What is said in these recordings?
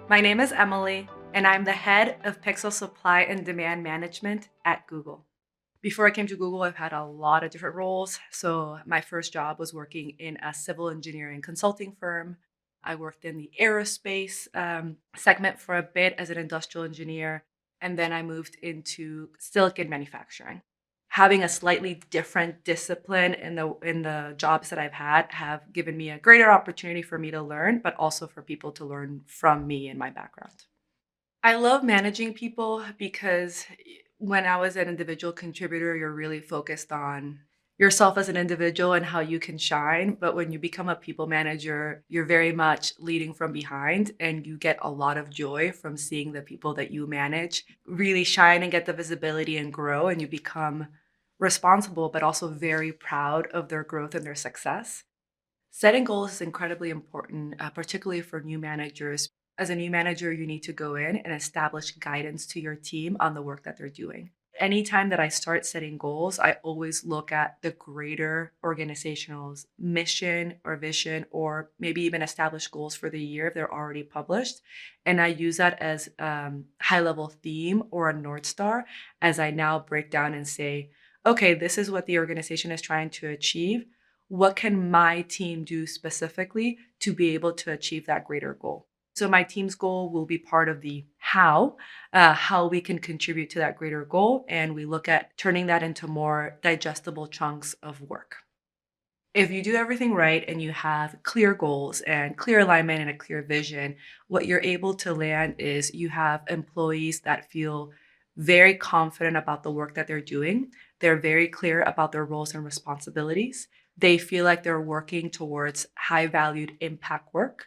My name is Emily, and I'm the head of Pixel Supply and Demand Management at Google. Before I came to Google, I've had a lot of different roles. So, my first job was working in a civil engineering consulting firm. I worked in the aerospace segment for a bit as an industrial engineer, and then I moved into silicon manufacturing. Having a slightly different discipline in the jobs that I've had have given me a greater opportunity for me to learn, but also for people to learn from me and my background. I love managing people because when I was an individual contributor, you're really focused on yourself as an individual and how you can shine. But when you become a people manager, you're very much leading from behind and you get a lot of joy from seeing the people that you manage really shine and get the visibility and grow. And you become responsible, but also very proud of their growth and their success. Setting goals is incredibly important, particularly for new managers. As a new manager, you need to go in and establish guidance to your team on the work that they're doing. Anytime that I start setting goals, I always look at the greater organizational's mission or vision, or maybe even establish goals for the year if they're already published. And I use that as high level theme or a North Star as I now break down and say, okay, this is what the organization is trying to achieve. What can my team do specifically to be able to achieve that greater goal? So my team's goal will be part of the how we can contribute to that greater goal. And we look at turning that into more digestible chunks of work. If you do everything right and you have clear goals and clear alignment and a clear vision, what you're able to land is you have employees that feel very confident about the work that they're doing. They're very clear about their roles and responsibilities. They feel like they're working towards high valued impact work.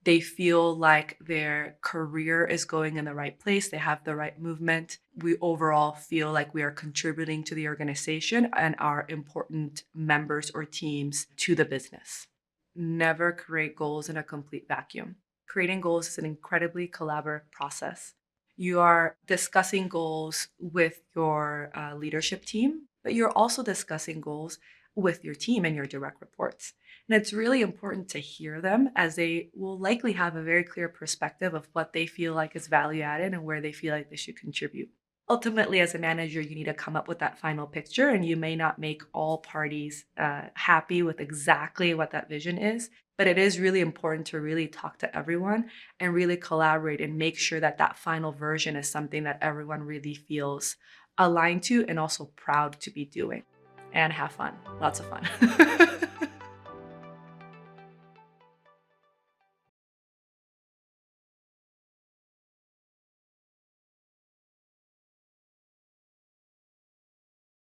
They feel like their career is going in the right place. They have the right movement. We overall feel like we are contributing to the organization and are important members or teams to the business. Never create goals in a complete vacuum. Creating goals is an incredibly collaborative process. You are discussing goals with your leadership team, but you're also discussing goals with your team and your direct reports. And it's really important to hear them as they will likely have a very clear perspective of what they feel like is value added and where they feel like they should contribute. Ultimately, as a manager, you need to come up with that final picture, and you may not make all parties happy with exactly what that vision is. But it is really important to really talk to everyone and really collaborate and make sure that that final version is something that everyone really feels aligned to and also proud to be doing. And have fun. Lots of fun.